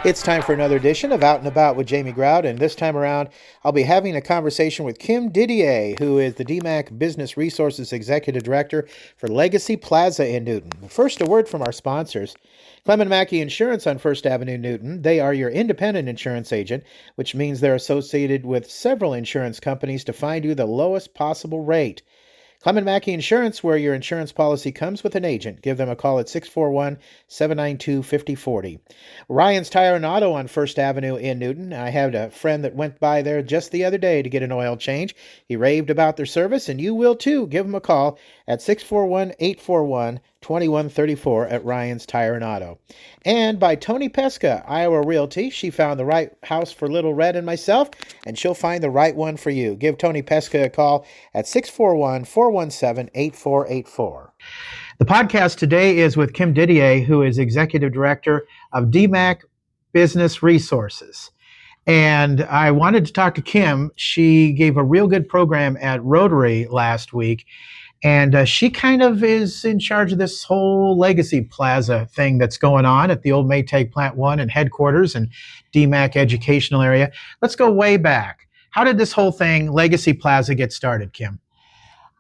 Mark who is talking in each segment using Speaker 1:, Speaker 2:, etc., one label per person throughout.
Speaker 1: It's time for another edition of Out and About with Jamie Grout, and this time around, I'll be having a conversation with Kim Didier, who is the DMAC Business Resources Executive Director for Legacy Plaza in Newton. First, a word from our sponsors. Clement Mackey Insurance on First Avenue, Newton. They are your independent insurance agent, which means they're associated with several insurance companies to find you the lowest possible rate. Clement Mackey Insurance, where your insurance policy comes with an agent. Give them a call at 641-792-5040. Ryan's Tire and Auto on First Avenue in Newton. I had a friend that went by there just the other day to get an oil change. He raved about their service, and you will too. Give them a call at 641-841-2134 at Ryan's Tire and Auto. And by Tony Pesca, Iowa Realty. She found the right house for Little Red and myself, and she'll find the right one for you. Give Tony Pesca a call at 641-417-8484. The podcast today is with Kim Didier, who is Executive Director of DMAC Business Resources. And I wanted to talk to Kim. She gave a real good program at Rotary last week. And she kind of is in charge of this whole Legacy Plaza thing that's going on at the old Maytag Plant 1 and headquarters and DMAC educational area. Let's go way back. How did this whole thing, Legacy Plaza, get started, Kim?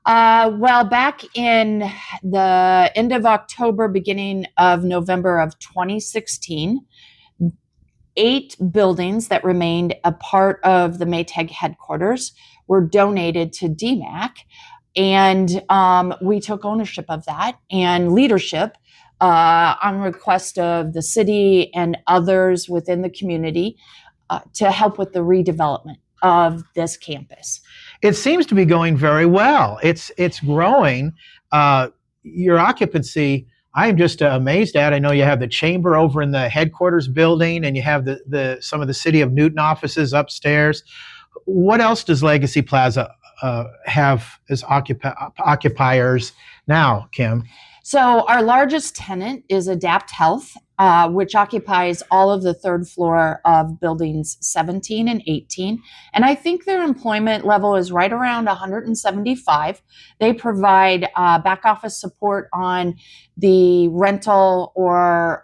Speaker 2: Well, back in the end of October, beginning of November of 2016, 8 buildings that remained a part of the Maytag headquarters were donated to DMAC. And we took ownership of that and leadership on request of the city and others within the community to help with the redevelopment of this campus.
Speaker 1: It seems to be going very well. It's growing. Your occupancy, I'm just amazed at. I know you have the chamber over in the headquarters building, and you have the some of the City of Newton offices upstairs. What else does Legacy Plaza have as occupiers now, Kim?
Speaker 2: So our largest tenant is Adapt Health, which occupies all of the third floor of buildings 17 and 18. And I think their employment level is right around 175. They provide back office support on the rental or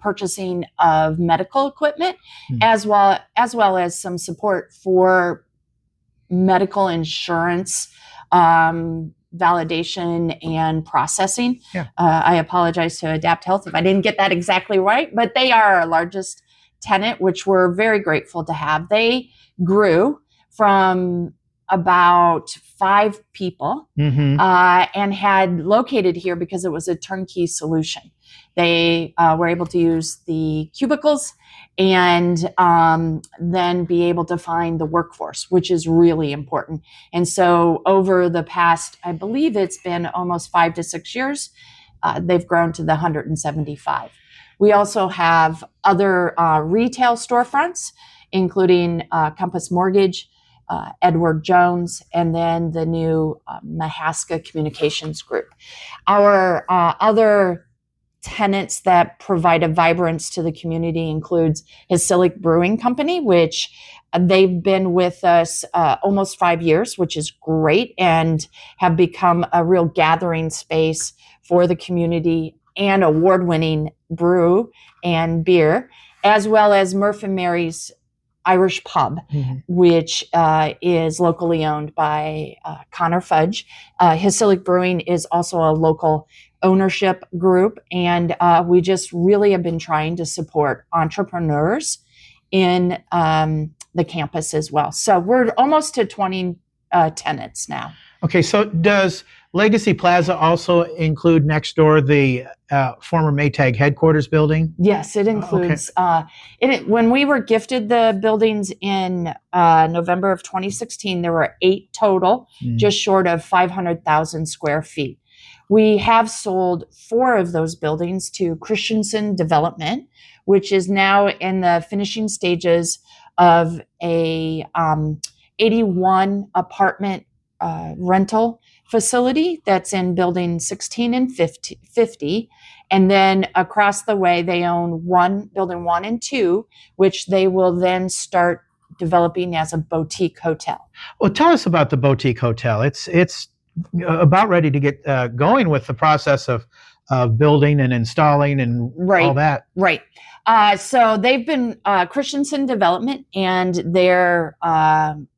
Speaker 2: purchasing of medical equipment, as well as some support for medical insurance validation and processing. Yeah. I apologize to Adapt Health if I didn't get that exactly right, but they are our largest tenant, which we're very grateful to have. They grew from about 5 people and had located here because it was a turnkey solution. They were able to use the cubicles and then be able to find the workforce, which is really important. And so over the past, I believe it's been almost 5 to 6 years, they've grown to the 175. We also have other retail storefronts, including Compass Mortgage, Edward Jones, and then the new Mahaska Communications Group. Our other tenants that provide a vibrance to the community includes Hasidic Brewing Company, which they've been with us almost 5 years, which is great, and have become a real gathering space for the community and award-winning brew and beer, as well as Murph and Mary's Irish Pub, which is locally owned by Connor Fudge. Hasidic Brewing is also a local ownership group, and we just really have been trying to support entrepreneurs in the campus as well. So we're almost to 20 tenants now. Okay, so does Legacy Plaza also include next door the former Maytag headquarters building? Yes, it includes. When we were gifted the buildings in November of 2016, there were 8 total, just short of 500,000 square feet. We have sold 4 of those buildings to Christensen Development, which is now in the finishing stages of a 81 apartment rental facility that's in building 16 and 50. And then across the way, they own building 1 and 2, which they will then start developing as a boutique hotel. Well, tell us about the boutique hotel. It's
Speaker 1: about ready to get going with the process of building and installing and all that.
Speaker 2: Right. So they've been Christensen Development and their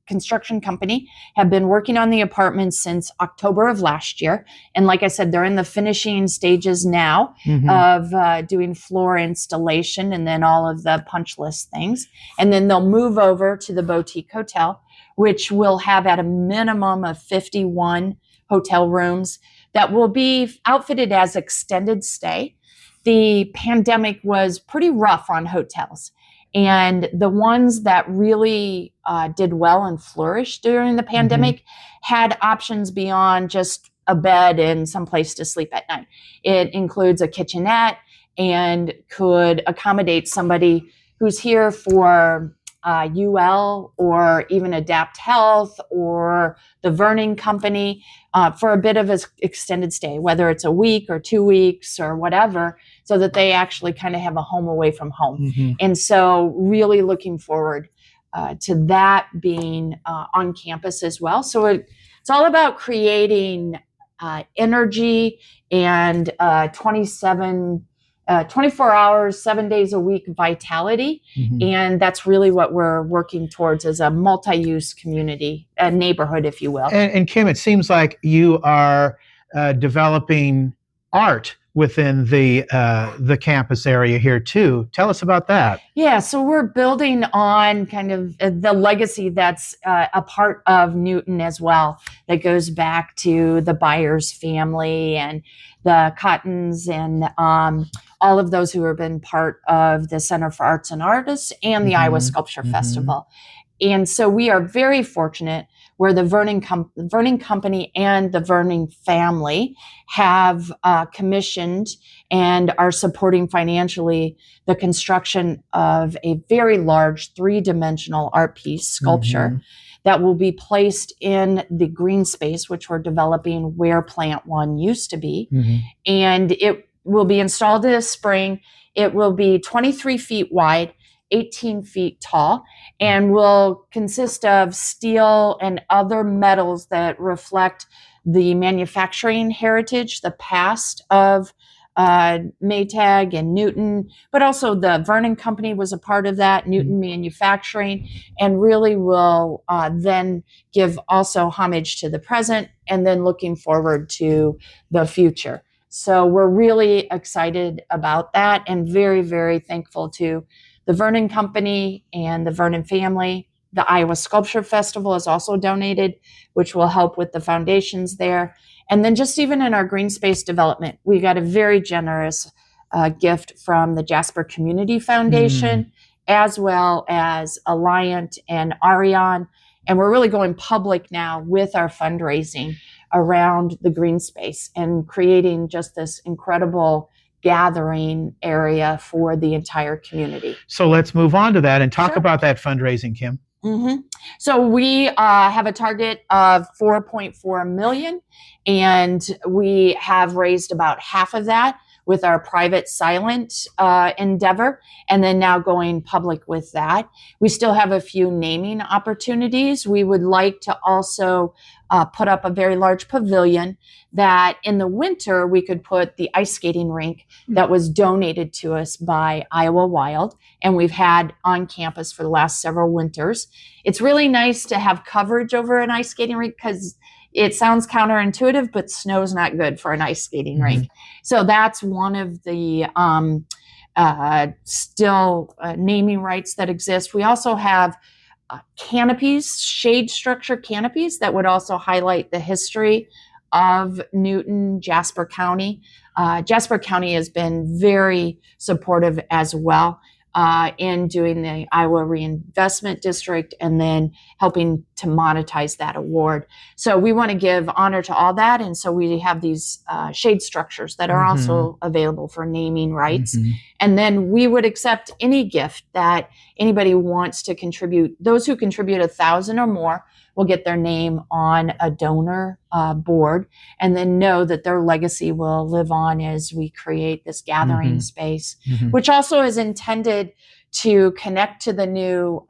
Speaker 2: construction company have been working on the apartments since October of last year. And like I said, they're in the finishing stages now of doing floor installation and then all of the punch list things. And then they'll move over to the boutique hotel, which will have at a minimum of 51 hotel rooms that will be outfitted as extended stay. The pandemic was pretty rough on hotels. And the ones that really did well and flourished during the pandemic had options beyond just a bed and some place to sleep at night. It includes a kitchenette and could accommodate somebody who's here for UL or even Adapt Health or the Vernon Company for a bit of an extended stay, whether it's a week or 2 weeks or whatever, so that they actually kind of have a home away from home. And so really looking forward to that being on campus as well. So it's all about creating energy and 24 hours, 7 days a week vitality. And that's really what we're working towards as a multi-use community, a neighborhood, if you will.
Speaker 1: And Kim, it seems like you are developing art within the campus area here too. Tell us about that.
Speaker 2: Yeah, so we're building on kind of the legacy that's a part of Newton as well, that goes back to the Byers family and the Cottons and all of those who have been part of the Center for Arts and Artists and the Iowa Sculpture Festival. And so we are very fortunate where the Vernon Company and the Vernon family have commissioned and are supporting financially the construction of a very large 3-dimensional art piece sculpture that will be placed in the green space, which we're developing where Plant 1 used to be. And it will be installed this spring. It will be 23 feet wide, 18 feet tall, and will consist of steel and other metals that reflect the manufacturing heritage, the past of Maytag and Newton, but also the Vernon Company was a part of that, Newton Manufacturing, and really will then give also homage to the present and then looking forward to the future. So we're really excited about that and very, very thankful to the Vernon Company and the Vernon family. The Iowa Sculpture Festival is also donated, which will help with the foundations there. And then just even in our green space development, we got a very generous gift from the Jasper Community Foundation, as well as Alliant and Arion. And we're really going public now with our fundraising around the green space and creating just this incredible gathering area for the entire community.
Speaker 1: So let's move on to that and talk about that fundraising, Kim.
Speaker 2: So we have a target of 4.4 million, and we have raised about half of that with our private silent endeavor, and then now going public with that. We still have a few naming opportunities. We would like to also put up a very large pavilion that in the winter we could put the ice skating rink that was donated to us by Iowa Wild, and we've had on campus for the last several winters. It's really nice to have coverage over an ice skating rink because it sounds counterintuitive, but snow's not good for an ice skating rink. So that's one of the still naming rights that exist. We also have canopies, shade structure canopies that would also highlight the history of Newton, Jasper County. Jasper County has been very supportive as well in doing the Iowa Reinvestment District and then helping to monetize that award. So we want to give honor to all that. And so we have these shade structures that are also available for naming rights. And then we would accept any gift that anybody wants to contribute. Those who contribute 1,000 or more will get their name on a donor board and then know that their legacy will live on as we create this gathering space, which also is intended to connect to the new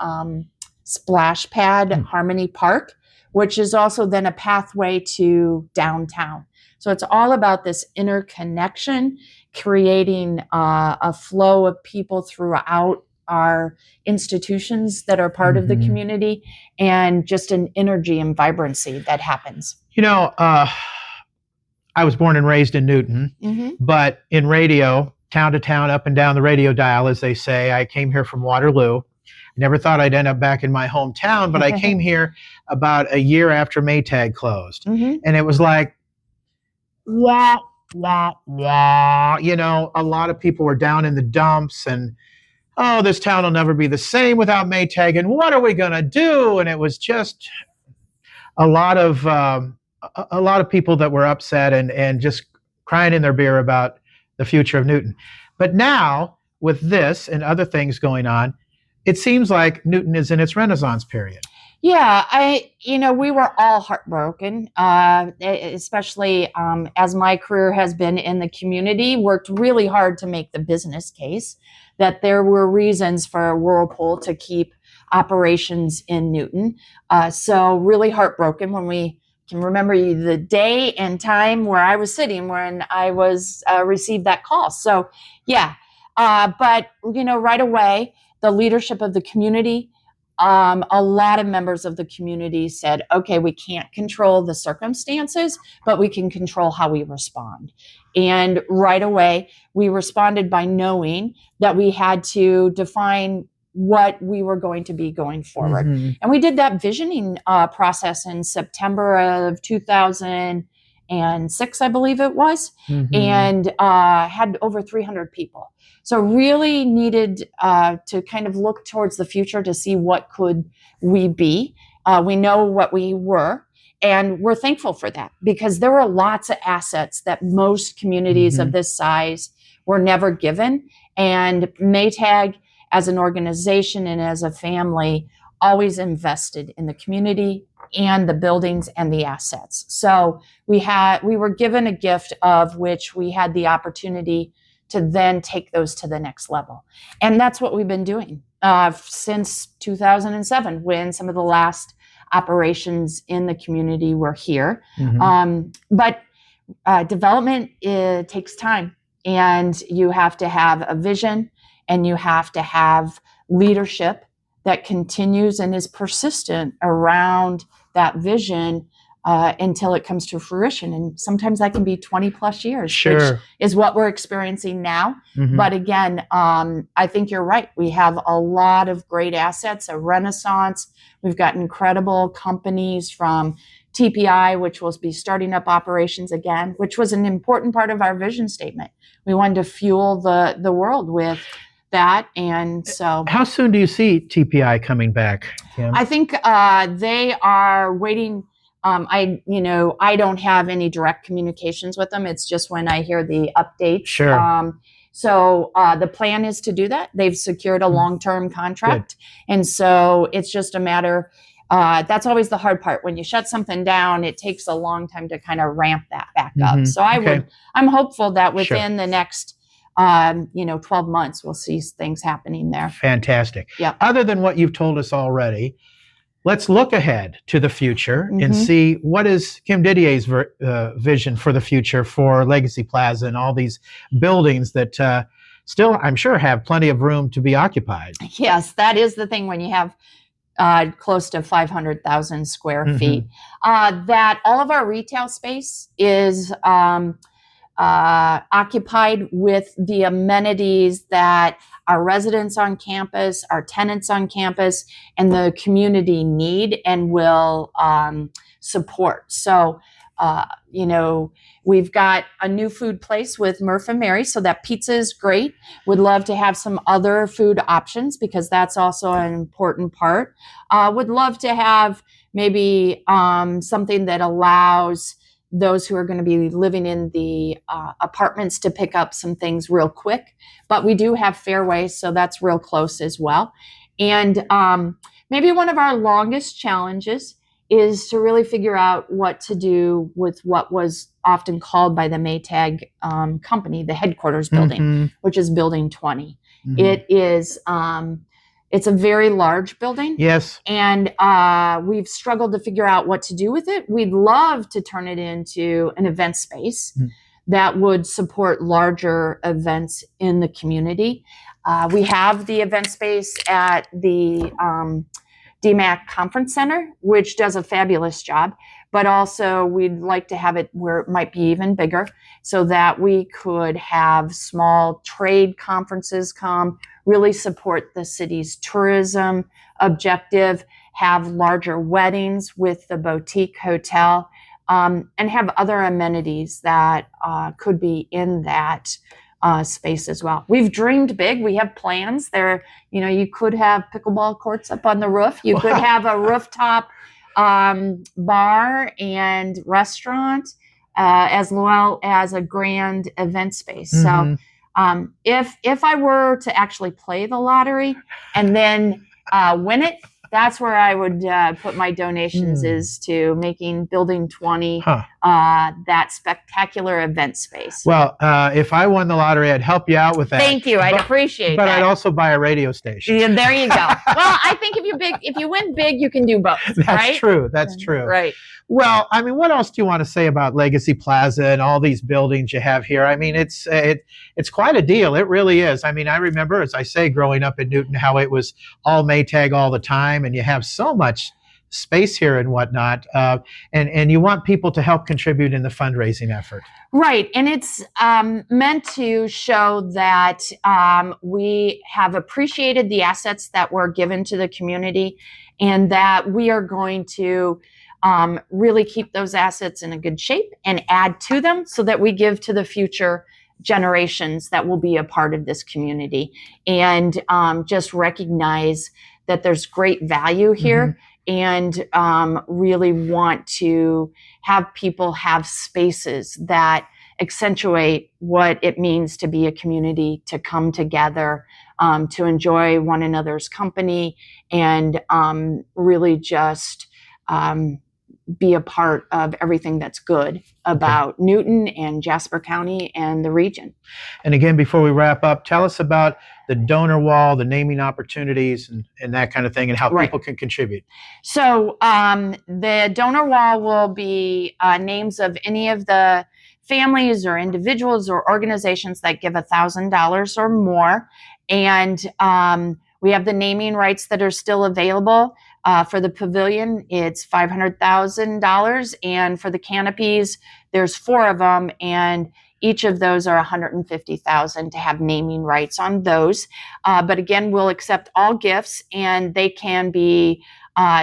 Speaker 2: splash pad Harmony Park, which is also then a pathway to downtown. So it's all about this interconnection, creating a flow of people throughout our institutions that are part of the community, and just an energy and vibrancy that happens.
Speaker 1: I was born and raised in Newton, but in radio, town to town, up and down the radio dial, as they say. I came here from Waterloo. Never thought I'd end up back in my hometown, but I came here about a year after Maytag closed. And it was like, wah, wah, wah. A lot of people were down in the dumps and, oh, this town will never be the same without Maytag, and what are we going to do? And it was just a lot of people that were upset and just crying in their beer about the future of Newton. But now, with this and other things going on, it seems like Newton is in its renaissance period.
Speaker 2: Yeah, we were all heartbroken, especially as my career has been in the community, worked really hard to make the business case that there were reasons for Whirlpool to keep operations in Newton. So really heartbroken when we can remember the day and time where I was sitting when I was received that call. So yeah, but right away, the leadership of the community, a lot of members of the community said, okay, we can't control the circumstances, but we can control how we respond. And right away, we responded by knowing that we had to define what we were going to be going forward. And we did that visioning process in September of 2006, I believe it was, and had over 300 people. So really needed to kind of look towards the future to see what could we be. We know what we were, and we're thankful for that, because there were lots of assets that most communities of this size were never given. And Maytag, as an organization and as a family, always invested in the community and the buildings and the assets. So we were given a gift of which we had the opportunity to then take those to the next level. And that's what we've been doing since 2007, when some of the last operations in the community were here. But development, it takes time, and you have to have a vision, and you have to have leadership that continues and is persistent around that vision until it comes to fruition. And sometimes that can be 20 plus years, which is what we're experiencing now. But again, I think you're right. We have a lot of great assets, a renaissance. We've got incredible companies from TPI, which will be starting up operations again, which was an important part of our vision statement. We wanted to fuel the world with that. And so,
Speaker 1: how soon do you see TPI coming back, Kim?
Speaker 2: I think they are waiting. I don't have any direct communications with them. It's just when I hear the updates. So the plan is to do that. They've secured a long-term contract. And so it's just a matter. That's always the hard part. When you shut something down, it takes a long time to kind of ramp that back up. So I'm hopeful that within the next 12 months, we'll see things happening there.
Speaker 1: Fantastic. Other than what you've told us already, let's look ahead to the future and see what is Kim Didier's vision for the future for Legacy Plaza and all these buildings that still, I'm sure, have plenty of room to be occupied.
Speaker 2: Yes, that is the thing when you have close to 500,000 square feet. That all of our retail space is occupied with the amenities that our residents on campus, our tenants on campus, and the community need and will support. So, we've got a new food place with Murph and Mary, so that pizza is great. Would love to have some other food options because that's also an important part. Would love to have maybe something that allows those who are going to be living in the apartments to pick up some things real quick. But we do have fairways, so that's real close as well. And maybe one of our longest challenges is to really figure out what to do with what was often called by the Maytag company, the headquarters building, which is Building 20. It is It's a very large building.
Speaker 1: Yes.
Speaker 2: And we've struggled to figure out what to do with it. We'd love to turn it into an event space that would support larger events in the community. We have the event space at the DMAC Conference Center, which does a fabulous job, but also we'd like to have it where it might be even bigger so that we could have small trade conferences come, really support the city's tourism objective, have larger weddings with the boutique hotel, and have other amenities that could be in that space as well. We've dreamed big. We have plans there. You could have pickleball courts up on the roof. You could have a rooftop bar and restaurant, as well as a grand event space. So if I were to actually play the lottery and then win it, that's where I would put my donations is to making Building 20 that spectacular event space.
Speaker 1: Well, if I won the lottery, I'd help you out with that.
Speaker 2: Thank you. I'd appreciate that.
Speaker 1: But I'd also buy a radio station.
Speaker 2: Yeah, there you go. Well, I think if you win big, you can do both.
Speaker 1: That's true. That's true.
Speaker 2: Right.
Speaker 1: Well, I mean, what else do you want to say about Legacy Plaza and all these buildings you have here? I mean, it's quite a deal. It really is. I mean, I remember, as I say, growing up in Newton, how it was all Maytag all the time, and you have so much space here and whatnot, and you want people to help contribute in the fundraising effort.
Speaker 2: Right, and it's meant to show that we have appreciated the assets that were given to the community, and that we are going to really keep those assets in a good shape and add to them so that we give to the future generations that will be a part of this community, and just recognize that there's great value here, and really want to have people have spaces that accentuate what it means to be a community, to come together, to enjoy one another's company, and really just be a part of everything that's good about Newton and Jasper County and the region.
Speaker 1: And again, before we wrap up, tell us about the donor wall, the naming opportunities, and that kind of thing, and how people can contribute.
Speaker 2: So the donor wall will be names of any of the families or individuals or organizations that give $1,000 or more. And we have the naming rights that are still available. For the pavilion, it's $500,000, and for the canopies, there's 4 of them, and each of those are $150,000 to have naming rights on those. But again, we'll accept all gifts, and they can be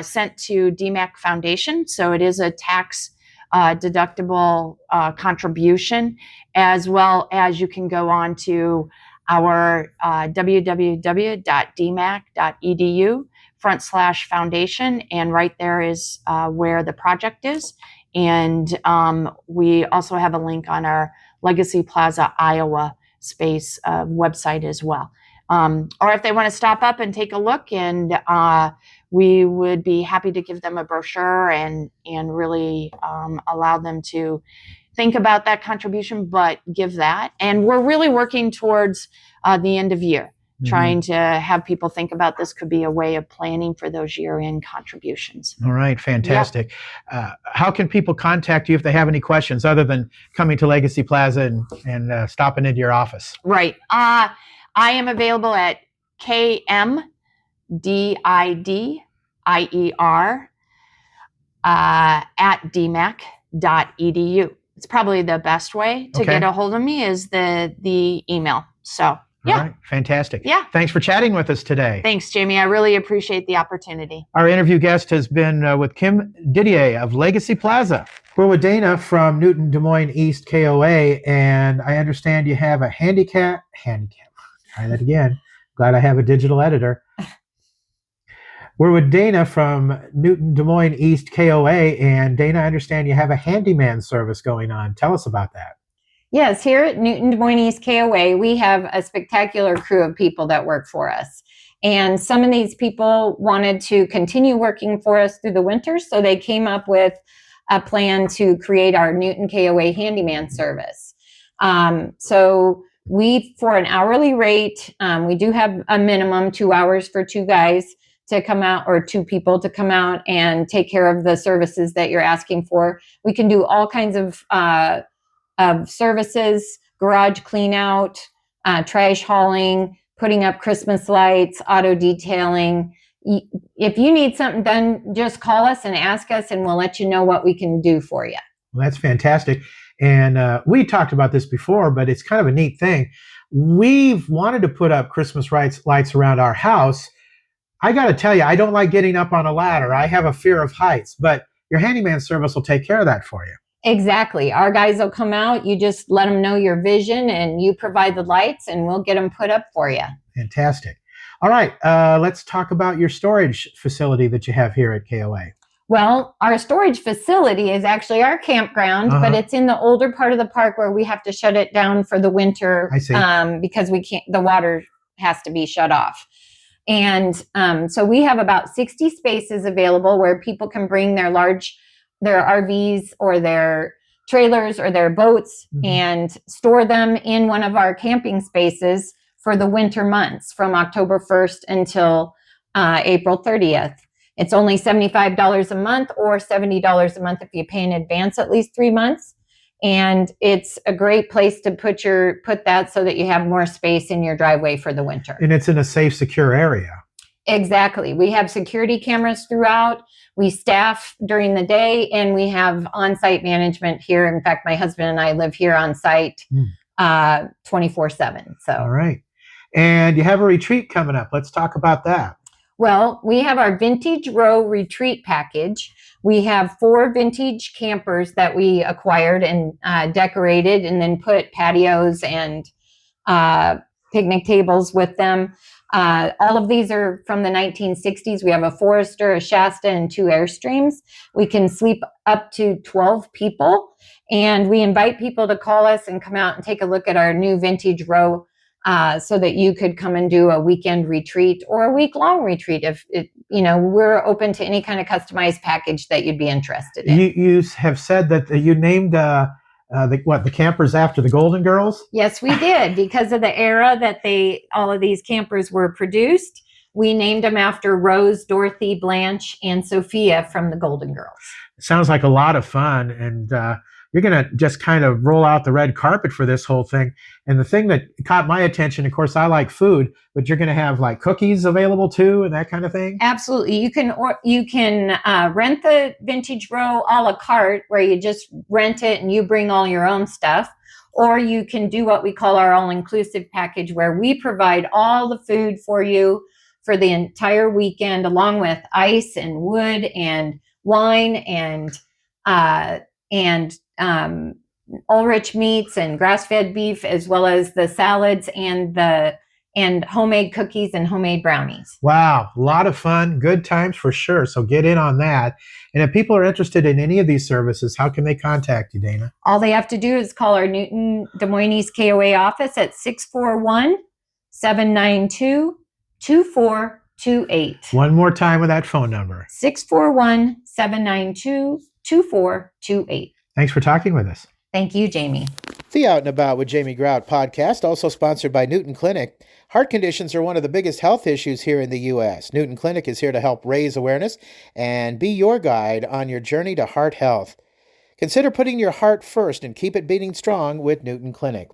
Speaker 2: sent to DMAC Foundation. So it is a tax deductible contribution, as well as you can go on to our www.dmac.edu/foundation, and right there is where the project is. And we also have a link on our Legacy Plaza Iowa space website as well. Or if they want to stop up and take a look, and we would be happy to give them a brochure and really allow them to think about that contribution, but give that. And we're really working towards the end of year, trying to have people think about this could be a way of planning for those year-end contributions.
Speaker 1: All right, fantastic. Yep. How can people contact you if they have any questions other than coming to Legacy Plaza and stopping into your office?
Speaker 2: Right. I am available at KMDIDIER at dmac.edu. It's probably the best way to get a hold of me is the email. So, yeah.
Speaker 1: All right, fantastic.
Speaker 2: Yeah.
Speaker 1: Thanks for chatting with us today.
Speaker 2: Thanks, Jamie. I really appreciate the opportunity.
Speaker 1: Our interview guest has been with Kim Didier of Legacy Plaza. We're with Dana from Newton Des Moines East KOA, and I understand you have a handicap. Try that again. Glad I have a digital editor. We're with Dana from Newton Des Moines East KOA, and Dana, I understand you have a handyman service going on. Tell us about that.
Speaker 3: Yes, here at Newton Des Moines East KOA, we have a spectacular crew of people that work for us. And some of these people wanted to continue working for us through the winter, so they came up with a plan to create our Newton KOA handyman service. So We, for an hourly rate, we do have a minimum 2 hours for 2 guys to come out, or 2 people to come out and take care of the services that you're asking for. We can do all kinds of services, garage clean out, trash hauling, putting up Christmas lights, auto detailing. If you need something done, just call us and ask us, and we'll let you know what we can do for you.
Speaker 1: Well, that's fantastic. And we talked about this before, but it's kind of a neat thing. We've wanted to put up Christmas lights around our house. I got to tell you, I don't like getting up on a ladder. I have a fear of heights, but your handyman service will take care of that for you.
Speaker 3: Exactly. Our guys will come out. You just let them know your vision, and you provide the lights, and we'll get them put up for you.
Speaker 1: Fantastic. All right. Let's talk about your storage facility that you have here at KOA.
Speaker 3: Well, our storage facility is actually our campground, but it's in the older part of the park where we have to shut it down for the winter.
Speaker 1: I see.
Speaker 3: Because the water has to be shut off. And so we have about 60 spaces available where people can bring their RVs or their trailers or their boats and store them in one of our camping spaces for the winter months from October 1st until April 30th. It's only $75 a month or $70 a month if you pay in advance at least 3 months. And it's a great place to put that so that you have more space in your driveway for the winter.
Speaker 1: And it's in a safe, secure area.
Speaker 3: Exactly. We have security cameras throughout. We staff during the day, and we have on-site management here. In fact, my husband and I live here on site 24/7. So.
Speaker 1: All right. And you have a retreat coming up. Let's talk about that.
Speaker 3: Well, we have our Vintage Row retreat package. We have 4 vintage campers that we acquired and decorated, and then put patios and picnic tables with them. All of these are from the 1960s. We have a Forester, a Shasta, and 2 Airstreams. We can sleep up to 12 people, and we invite people to call us and come out and take a look at our new Vintage Row, so that you could come and do a weekend retreat or a week-long retreat. We're open to any kind of customized package that you'd be interested in.
Speaker 1: You have said that you named the campers after the Golden Girls?
Speaker 3: Yes, we did. Because of the era that all of these campers were produced, we named them after Rose, Dorothy, Blanche, and Sophia from the Golden Girls.
Speaker 1: It sounds like a lot of fun, and you're going to just kind of roll out the red carpet for this whole thing. And the thing that caught my attention, of course, I like food, but you're going to have like cookies available too and that kind of thing?
Speaker 3: Absolutely. You can rent the Vintage Row a la carte, where you just rent it and you bring all your own stuff. Or you can do what we call our all-inclusive package, where we provide all the food for you for the entire weekend, along with ice and wood and wine and Ulrich meats and grass-fed beef, as well as the salads and homemade cookies and homemade brownies.
Speaker 1: Wow, a lot of fun, good times for sure. So get in on that. And if people are interested in any of these services, how can they contact you, Dana?
Speaker 3: All they have to do is call our Newton Des Moines KOA office at 641-792-2428.
Speaker 1: One more time with that phone number.
Speaker 3: 641-792-2428.
Speaker 1: Thanks for talking with us.
Speaker 3: Thank you, Jamie.
Speaker 1: The Out and About with Jamie Grout podcast, also sponsored by Newton Clinic. Heart conditions are one of the biggest health issues here in the U.S. Newton Clinic is here to help raise awareness and be your guide on your journey to heart health. Consider putting your heart first and keep it beating strong with Newton Clinic.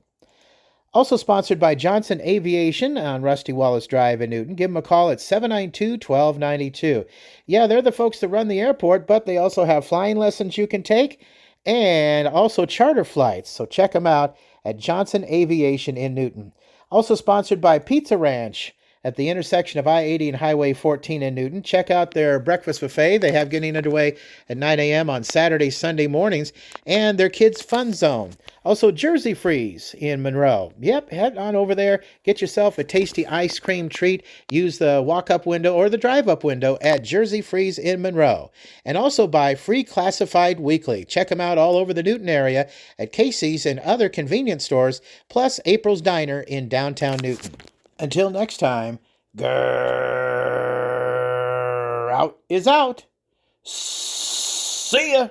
Speaker 1: Also sponsored by Johnson Aviation on Rusty Wallace Drive in Newton. Give them a call at 792-1292. Yeah, they're the folks that run the airport, but they also have flying lessons you can take and also charter flights. So check them out at Johnson Aviation in Newton. Also sponsored by Pizza Ranch at the intersection of I-80 and Highway 14 in Newton. Check out their breakfast buffet. They have getting underway at 9 a.m. on Saturday, Sunday mornings, and their kids' fun zone. Also, Jersey Freeze in Monroe. Yep, head on over there. Get yourself a tasty ice cream treat. Use the walk-up window or the drive-up window at Jersey Freeze in Monroe. And also buy Free Classified Weekly. Check them out all over the Newton area at Casey's and other convenience stores, plus April's Diner in downtown Newton. Until next time, Grout is out. See ya.